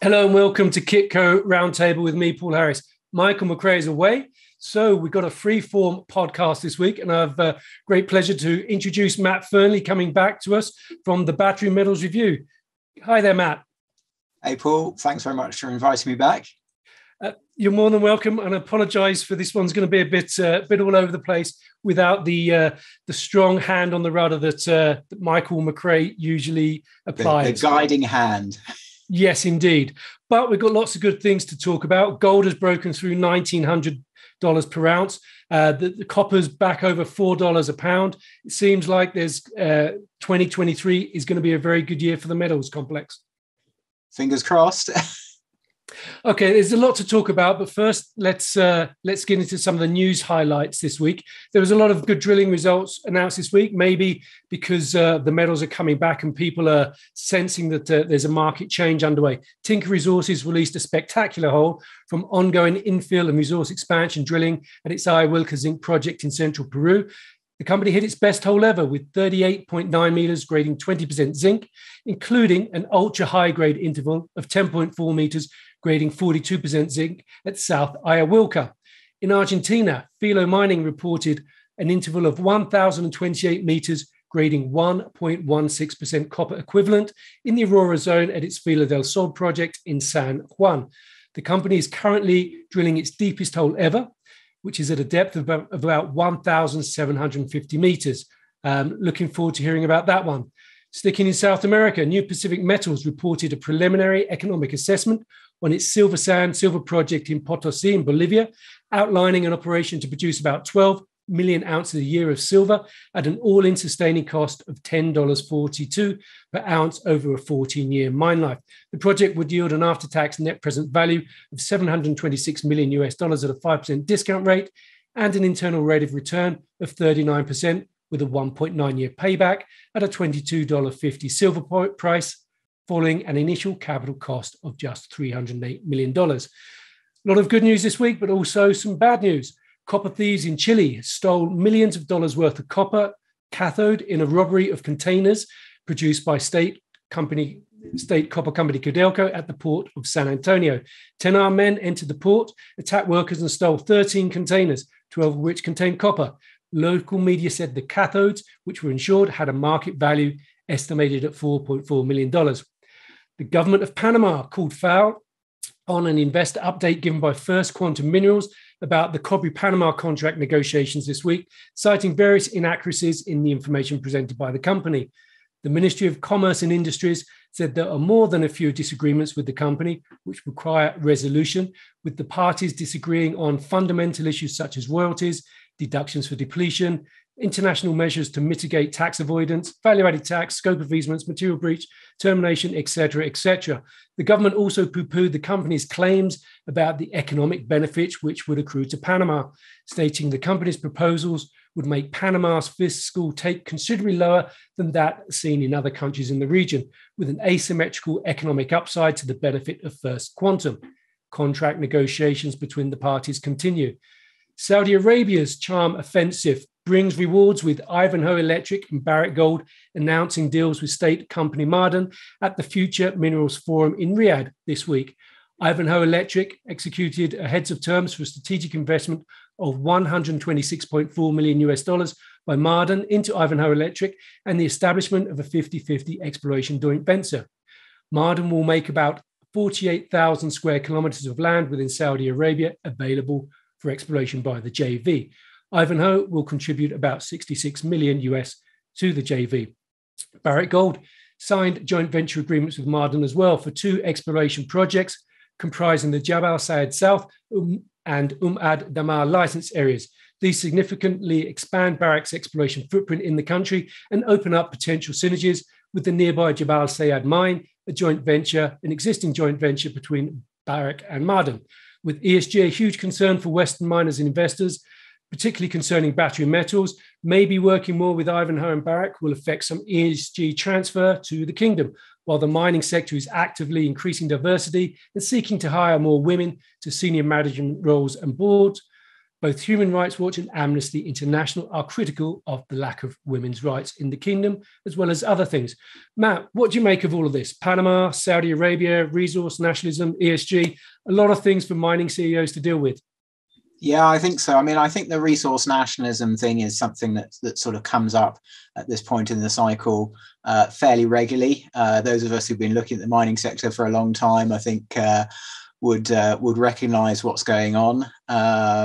Hello and welcome to Kitco Roundtable with me, Paul Harris. Michael McRae is away, so we've got a free-form podcast this week, and I have great pleasure to introduce Matt Fernley coming back to us from the Battery Metals Review. Hi there, Matt. Hey, Paul. Thanks very much for inviting me back. You're more than welcome, and I apologise for this one's going to be a bit all over the place without the strong hand on the rudder that Michael McRae usually applies. The guiding hand. Yes, indeed. But we've got lots of good things to talk about. Gold has broken through $1,900 per ounce. The copper's back over $4 a pound. It seems like there's 2023 is going to be a very good year for the metals complex. Fingers crossed. Okay, there's a lot to talk about, but first let's get into some of the news highlights this week. There was a lot of good drilling results announced this week, maybe because the metals are coming back and people are sensing that there's a market change underway. Tinker Resources released a spectacular hole from ongoing infill and resource expansion drilling at its Ayahuilca zinc project in central Peru. The company hit its best hole ever with 38.9 meters, grading 20% zinc, including an ultra-high-grade interval of 10.4 meters, grading 42% zinc at South Ayahuilca. In Argentina, Filo Mining reported an interval of 1,028 meters, grading 1.16% copper equivalent in the Aurora zone at its Filo del Sol project in San Juan. The company is currently drilling its deepest hole ever, which is at a depth of about 1,750 meters. Looking forward to hearing about that one. Sticking in South America, New Pacific Metals reported a preliminary economic assessment on its silver project in Potosí in Bolivia, outlining an operation to produce about 12 million ounces a year of silver at an all-in sustaining cost of $10.42 per ounce over a 14-year mine life. The project would yield an after-tax net present value of $726 million at a 5% discount rate and an internal rate of return of 39% with a 1.9-year payback at a $22.50 silver price, following an initial capital cost of just $308 million. A lot of good news this week, but also some bad news. Copper thieves in Chile stole millions of dollars worth of copper cathode in a robbery of containers produced by state copper company Codelco at the port of San Antonio. 10 armed men entered the port, attacked workers and stole 13 containers, 12 of which contained copper. Local media said the cathodes, which were insured, had a market value estimated at $4.4 million. The government of Panama called foul on an investor update given by First Quantum Minerals about the Cobre Panama contract negotiations this week, citing various inaccuracies in the information presented by the company. The Ministry of Commerce and Industries said there are more than a few disagreements with the company, which require resolution, with the parties disagreeing on fundamental issues such as royalties, deductions for depletion, international measures to mitigate tax avoidance, value-added tax, scope of easements, material breach, termination, etc., etc. The government also poo-pooed the company's claims about the economic benefits which would accrue to Panama, stating the company's proposals would make Panama's fiscal take considerably lower than that seen in other countries in the region, with an asymmetrical economic upside to the benefit of First Quantum. Contract negotiations between the parties continue. Saudi Arabia's charm offensive brings rewards, with Ivanhoe Electric and Barrick Gold announcing deals with state company Ma'aden at the Future Minerals Forum in Riyadh this week. Ivanhoe Electric executed a heads of terms for a strategic investment of $126.4 million by Ma'aden into Ivanhoe Electric and the establishment of a 50-50 exploration joint venture. Ma'aden will make about 48,000 square kilometers of land within Saudi Arabia available for exploration by the JV. Ivanhoe will contribute about $66 million to the JV. Barrick Gold signed joint venture agreements with Ma'aden as well for 2 exploration projects comprising the Jabal Sayed South and Ad Damar license areas. These significantly expand Barrick's exploration footprint in the country and open up potential synergies with the nearby Jabal Sayed mine, an existing joint venture between Barrick and Ma'aden. With ESG a huge concern for Western miners and investors, particularly concerning battery metals, maybe working more with Ivanhoe and Barrick will affect some ESG transfer to the kingdom, while the mining sector is actively increasing diversity and seeking to hire more women to senior management roles and boards. Both Human Rights Watch and Amnesty International are critical of the lack of women's rights in the kingdom, as well as other things. Matt, what do you make of all of this? Panama, Saudi Arabia, resource nationalism, ESG, a lot of things for mining CEOs to deal with. Yeah, I think so. I mean, I think the resource nationalism thing is something that sort of comes up at this point in the cycle fairly regularly. Those of us who've been looking at the mining sector for a long time, I think, would recognise what's going on. Yeah,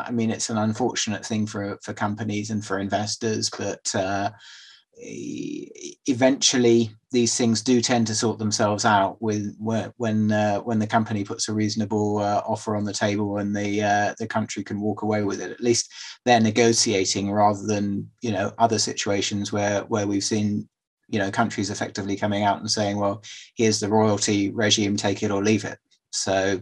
I mean, it's an unfortunate thing for companies and for investors, but eventually these things do tend to sort themselves out when the company puts a reasonable offer on the table and the country can walk away with it. At least they're negotiating, rather than other situations where we've seen countries effectively coming out and saying, well, here's the royalty regime, take it or leave it. So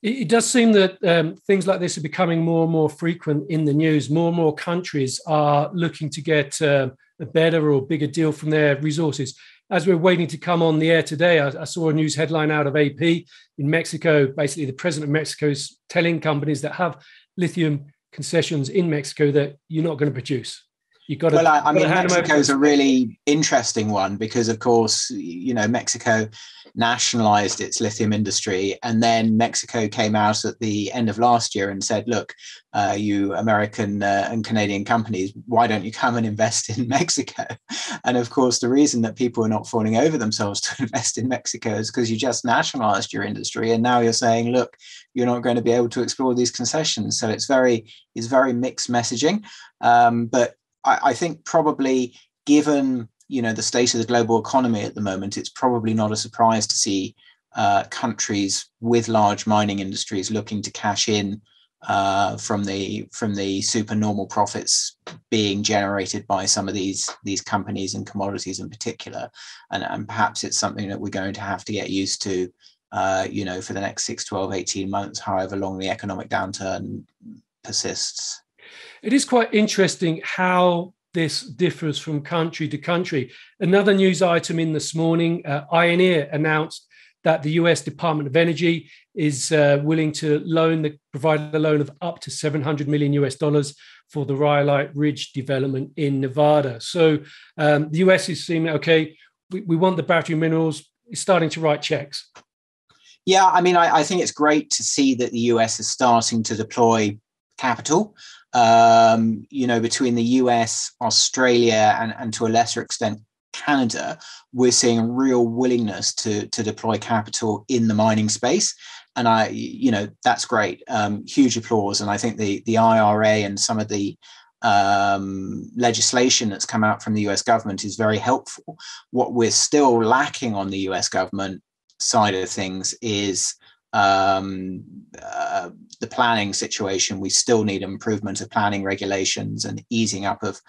It does seem that things like this are becoming more and more frequent in the news. More and more countries are looking to get a better or bigger deal from their resources. As we're waiting to come on the air today, I saw a news headline out of AP in Mexico. Basically, the president of Mexico is telling companies that have lithium concessions in Mexico that you're not going to produce. I mean, Mexico is a really interesting one because, of course, Mexico nationalized its lithium industry, and then Mexico came out at the end of last year and said, look, you American and Canadian companies, why don't you come and invest in Mexico? And of course, the reason that people are not falling over themselves to invest in Mexico is because you just nationalized your industry, and now you're saying, look, you're not going to be able to explore these concessions. So it's very mixed messaging, but I think probably, given the state of the global economy at the moment, it's probably not a surprise to see countries with large mining industries looking to cash in from the supernormal profits being generated by some of these companies and commodities in particular, and perhaps it's something that we're going to have to get used to, for the next 6, 12, 18 months, however long the economic downturn persists. It is quite interesting how this differs from country to country. Another news item in this morning, Ioneer announced that the US Department of Energy is willing to provide a loan of up to $700 million for the Rhyolite Ridge development in Nevada. So the US is saying, okay, we want the battery minerals, it's starting to write checks. Yeah, I mean, I think it's great to see that the US is starting to deploy capital. Between the US, Australia, and to a lesser extent Canada, we're seeing a real willingness to deploy capital in the mining space, and that's great. Huge applause. And I think the IRA and some of the legislation that's come out from the US government is very helpful. What we're still lacking on the US government side of things is the planning situation. We still need improvement of planning regulations and easing up of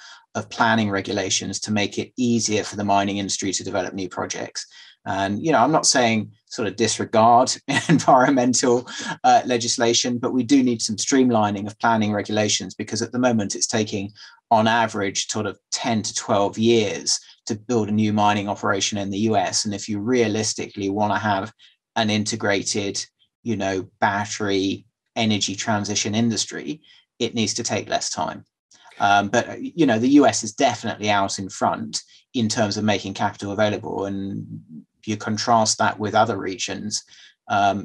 planning regulations to make it easier for the mining industry to develop new projects. And, I'm not saying sort of disregard environmental legislation, but we do need some streamlining of planning regulations, because at the moment it's taking on average sort of 10 to 12 years to build a new mining operation in the US. And if you realistically want to have an integrated, battery energy transition industry, it needs to take less time. But the US is definitely out in front in terms of making capital available. And if you contrast that with other regions,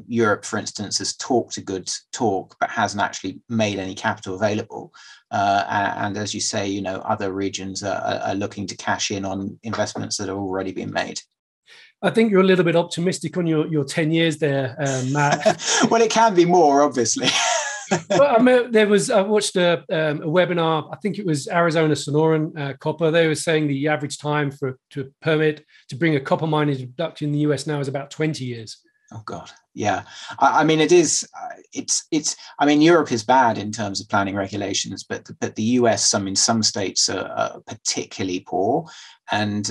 Europe, for instance, has talked a good talk, but hasn't actually made any capital available. And as you say, other regions are looking to cash in on investments that have already been made. I think you're a little bit optimistic on your 10 years there, Matt. Well, it can be more, obviously. Well, I watched a webinar. I think it was Arizona Sonoran Copper. They were saying the average time to permit to bring a copper mine into production in the US now is about 20 years. Oh God, yeah. I mean, it's. I mean, Europe is bad in terms of planning regulations, but the US, some states are particularly poor, and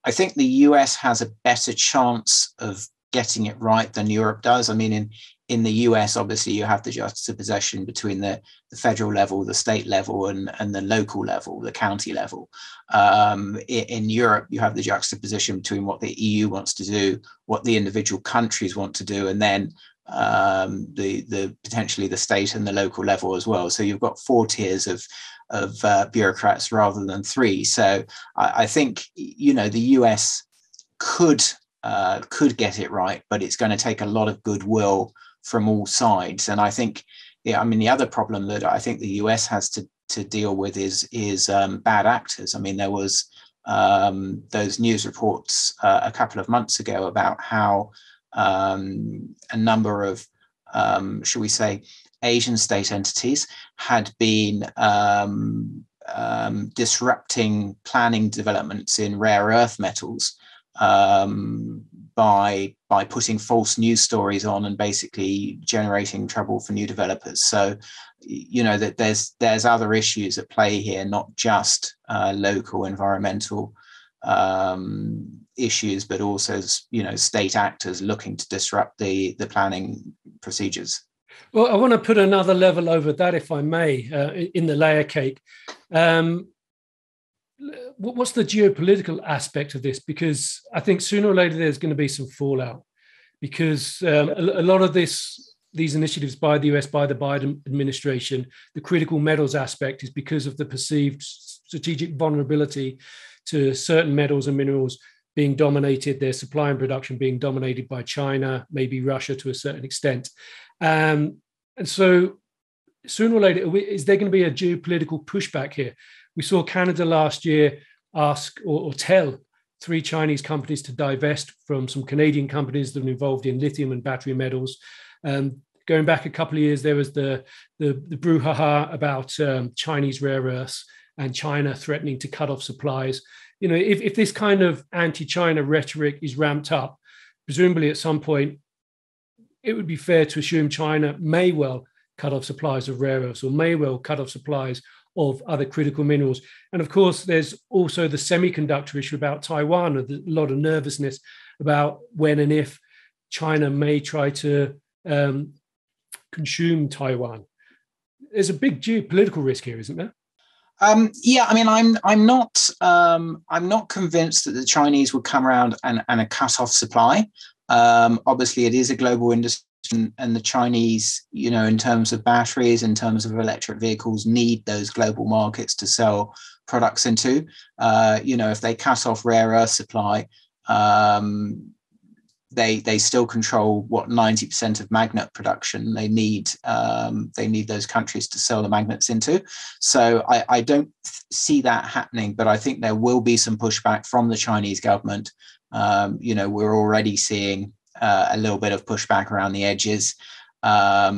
I think the US has a better chance of getting it right than Europe does. I mean, in the US, obviously, you have the juxtaposition between the federal level, the state level, and the local level, the county level. In Europe, you have the juxtaposition between what the EU wants to do, what the individual countries want to do, and then the potentially the state and the local level as well. So you've got 4 tiers of bureaucrats rather than 3. So I think the US could get it right, but it's going to take a lot of goodwill from all sides. And I think, the other problem that I think the US has to deal with is bad actors. I mean, there was those news reports a couple of months ago about how a number of, shall we say, Asian state entities had been disrupting planning developments in rare earth metals by putting false news stories on and basically generating trouble for new developers. So, that there's other issues at play here, not just local environmental issues, but also state actors looking to disrupt the planning procedures. Well, I want to put another level over that, if I may, in the layer cake. What's the geopolitical aspect of this? Because I think sooner or later there's going to be some fallout, because a lot of these initiatives by the US, by the Biden administration, the critical metals aspect is because of the perceived strategic vulnerability to certain metals and minerals being dominated, their supply and production being dominated by China, maybe Russia to a certain extent. And so sooner or later, is there going to be a geopolitical pushback here? We saw Canada last year ask or tell 3 Chinese companies to divest from some Canadian companies that are involved in lithium and battery metals. Going back a couple of years, there was the brouhaha about Chinese rare earths and China threatening to cut off supplies. If this kind of anti-China rhetoric is ramped up, presumably at some point, it would be fair to assume China may well cut off supplies of rare earths or may well cut off supplies of other critical minerals. And of course, there's also the semiconductor issue about Taiwan, a lot of nervousness about when and if China may try to consume Taiwan. There's a big geopolitical risk here, isn't there? I'm not convinced that the Chinese would come around and cut off supply. Obviously, it is a global industry, and the Chinese, in terms of batteries, in terms of electric vehicles, need those global markets to sell products into. If they cut off rare earth supply, they still control 90% of magnet production. They need those countries to sell the magnets into. So I don't see that happening, but I think there will be some pushback from the Chinese government. We're already seeing a little bit of pushback around the edges. For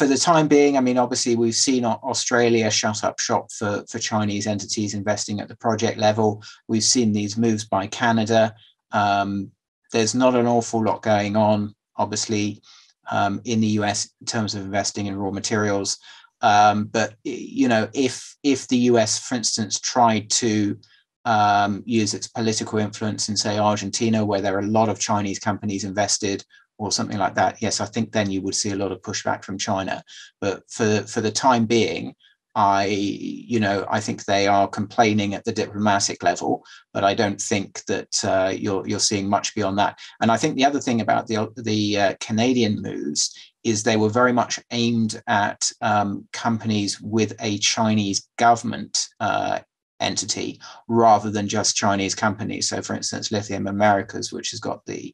the time being, obviously we've seen Australia shut up shop for Chinese entities investing at the project level. We've seen these moves by Canada. There's not an awful lot going on, obviously, in the US in terms of investing in raw materials. But if the US, for instance, tried to use its political influence in, say, Argentina, where there are a lot of Chinese companies invested, or something like that, yes, I think then you would see a lot of pushback from China. But for the time being, I think they are complaining at the diplomatic level, but I don't think that you're seeing much beyond that. And I think the other thing about the Canadian moves is they were very much aimed at companies with a Chinese government entity rather than just Chinese companies. So, for instance, Lithium Americas, which has got the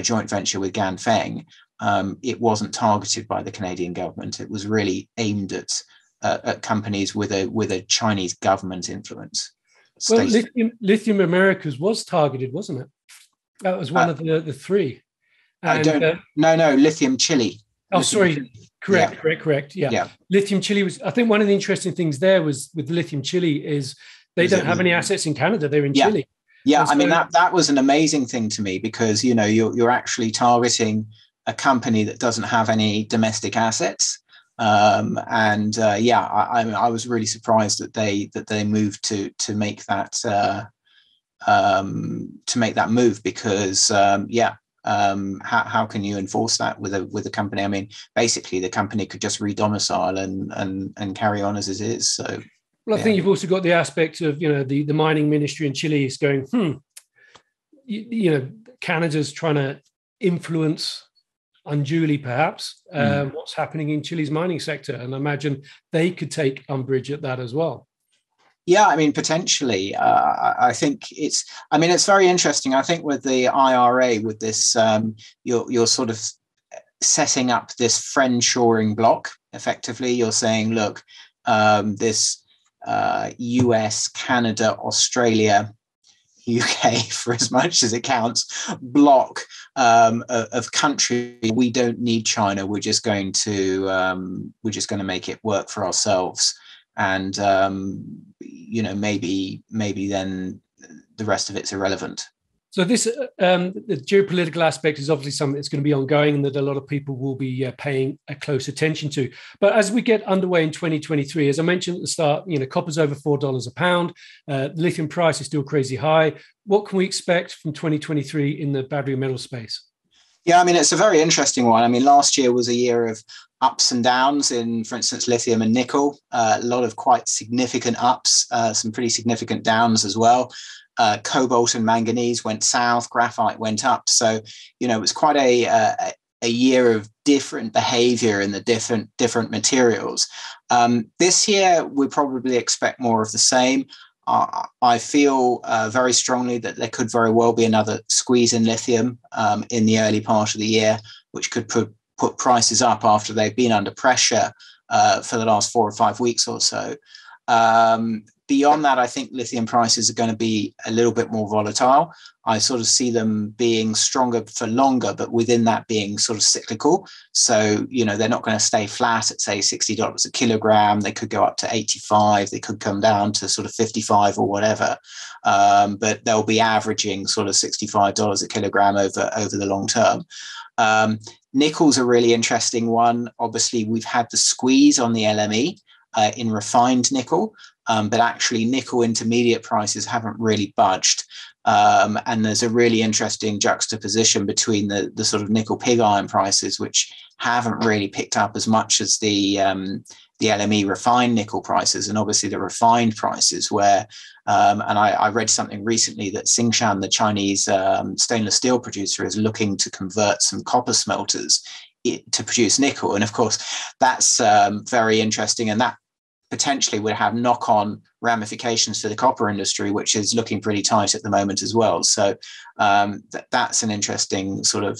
joint venture with Ganfeng, it wasn't targeted by the Canadian government. It was really aimed at companies with a Chinese government influence. Well, Lithium Americas was targeted, wasn't it? That was one of the 3. And, no, Lithium Chile. Oh, sorry. Correct. Yeah. Lithium Chile was, I think one of the interesting things there was with Lithium Chile is they don't have any assets in Canada. They're in Chile. Yeah, so, that was an amazing thing to me, because, you're actually targeting a company that doesn't have any domestic assets. I was really surprised that they moved to make that move, because how can you enforce that with a company? Basically the company could just redomicile and carry on as it is. So, well, I think you've also got the aspect of the mining ministry in Chile is going, Canada's trying to influence unduly, perhaps, what's happening in Chile's mining sector. And I imagine they could take umbrage at that as well. Yeah, I mean, potentially. I think it's very interesting. I think with the IRA, with this, you're sort of setting up this friend-shoring bloc. Effectively, you're saying, look, this US, Canada, Australia, UK, for as much as it counts, block of country. We don't need China. We're just going to make it work for ourselves. And maybe then the rest of it's irrelevant. So this the geopolitical aspect is obviously something that's going to be ongoing and that a lot of people will be paying a close attention to. But as we get underway in 2023, as I mentioned at the start, copper's over $4 a pound. Lithium price is still crazy high. What can we expect from 2023 in the battery metal space? Yeah, I mean, it's a very interesting one. I mean, last year was a year of ups and downs in, for instance, lithium and nickel. A lot of quite significant ups, some pretty significant downs as well. Cobalt and manganese went south, graphite went up. So, it was quite a year of different behavior in the different materials. This year, we probably expect more of the same. I feel very strongly that there could very well be another squeeze in lithium in the early part of the year, which could put prices up after they've been under pressure for the last 4 or 5 weeks or so. Beyond that, I think lithium prices are going to be a little bit more volatile. I sort of see them being stronger for longer, but within that being sort of cyclical. So, they're not going to stay flat at, say, $60 a kilogram. They could go up to 85. They could come down to sort of 55 or whatever. But they'll be averaging sort of $65 a kilogram over the long term. Nickel's a really interesting one. Obviously, we've had the squeeze on the LME in refined nickel. But actually nickel intermediate prices haven't really budged. And there's a really interesting juxtaposition between the sort of nickel pig iron prices, which haven't really picked up as much as the LME refined nickel prices, and obviously the refined prices where, and I read something recently that Tsingshan, the Chinese stainless steel producer, is looking to convert some copper smelters to produce nickel. And of course, that's very interesting. And that potentially would have knock-on ramifications for the copper industry, which is looking pretty tight at the moment as well. So that's an interesting sort of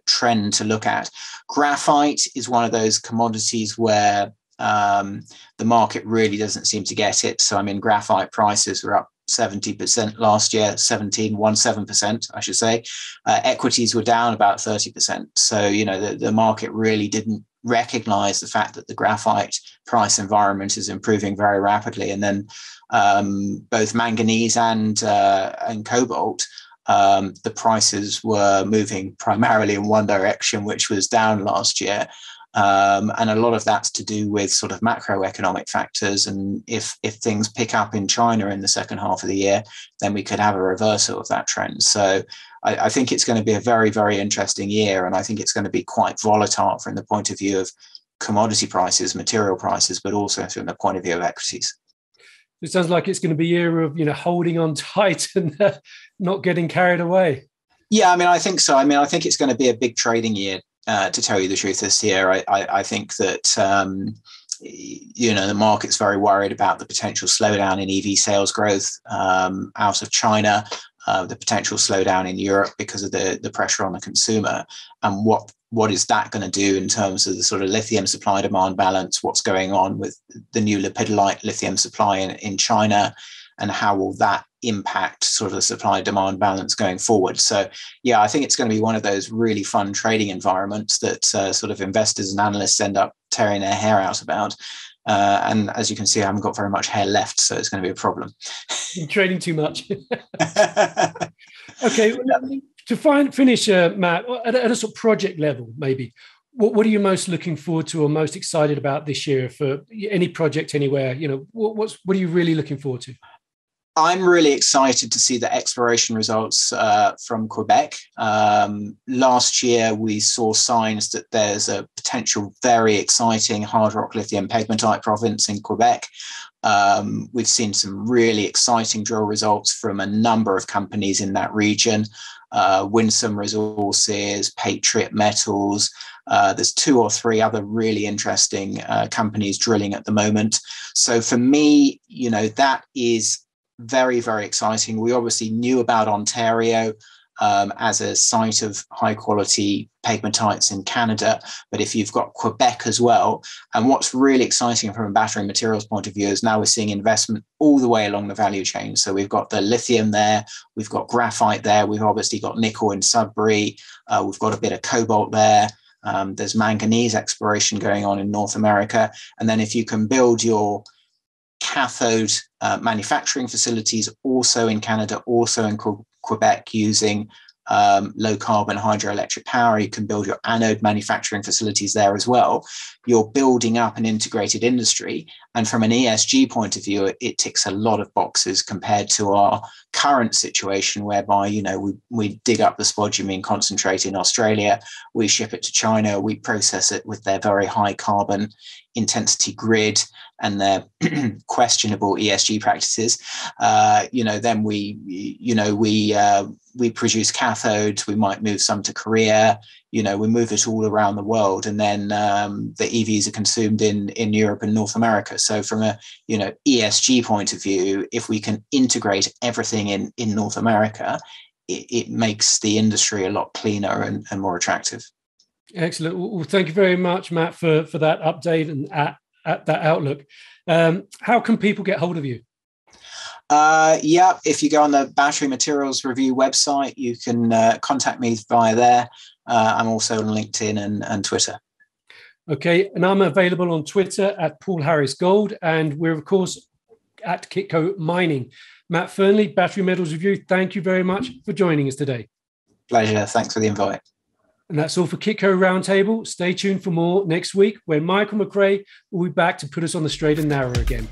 trend to look at. Graphite is one of those commodities where the market really doesn't seem to get it. So, I mean, graphite prices were up 70% last year, 17%, I should say. Equities were down about 30%. So, the market really didn't recognize the fact that the graphite price environment is improving very rapidly. And then both manganese and cobalt, the prices were moving primarily in one direction, which was down last year. And a lot of that's to do with sort of macroeconomic factors. And if things pick up in China in the second half of the year, then we could have a reversal of that trend. So I think it's going to be a very, very interesting year. And I think it's going to be quite volatile from the point of view of commodity prices, material prices, but also from the point of view of equities. It sounds like it's going to be a year of, holding on tight and not getting carried away. Yeah, I mean, I think so. I mean, I think it's going to be a big trading year, to tell you the truth, this year. I think that, the market's very worried about the potential slowdown in EV sales growth out of China, the potential slowdown in Europe because of the pressure on the consumer, and what is that going to do in terms of the sort of lithium supply demand balance, what's going on with the new lepidolite lithium supply in China, and how will that impact sort of the supply demand balance going forward. So yeah, I think it's going to be one of those really fun trading environments that sort of investors and analysts end up tearing their hair out about. And as you can see, I haven't got very much hair left, so it's going to be a problem. You're trading too much. Okay, to finish, Matt, at a sort of project level, maybe, what are you most looking forward to or most excited about this year for any project anywhere? What are you really looking forward to? I'm really excited to see the exploration results from Quebec. Last year, we saw signs that there's a potential very exciting hard rock lithium pegmatite province in Quebec. We've seen some really exciting drill results from a number of companies in that region. Winsome Resources, Patriot Metals. There's 2 or 3 other really interesting companies drilling at the moment. So for me, that is very, very exciting. We obviously knew about Ontario as a site of high quality pegmatites in Canada, but if you've got Quebec as well, and what's really exciting from a battery materials point of view is now we're seeing investment all the way along the value chain. So we've got the lithium there, we've got graphite there, we've obviously got nickel in Sudbury, we've got a bit of cobalt there. There's manganese exploration going on in North America. And then if you can build your cathode manufacturing facilities also in Canada, also in Quebec, using low carbon hydroelectric power, you can build your anode manufacturing facilities there as well. You're building up an integrated industry. And from an ESG point of view, it ticks a lot of boxes compared to our current situation, whereby, we dig up the spodumene concentrate in Australia, we ship it to China, we process it with their very high carbon intensity grid and their questionable ESG practices. Then we produce cathodes, we might move some to Korea, we move it all around the world, and then the EVs are consumed in Europe and North America. So from a ESG point of view, if we can integrate everything in North America, it makes the industry a lot cleaner and more attractive. Excellent. Well, thank you very much, Matt, for that update and at that outlook. How can people get hold of you? If you go on the Battery Materials Review website, you can contact me via there. I'm also on LinkedIn and Twitter. Okay, and I'm available on Twitter at Paul Harris Gold, and we're, of course, at Kitco Mining. Matt Fernley, Battery Metals Review, thank you very much for joining us today. Pleasure. Thanks for the invite. And that's all for Kitco Roundtable. Stay tuned for more next week, when Michael McRae will be back to put us on the straight and narrow again.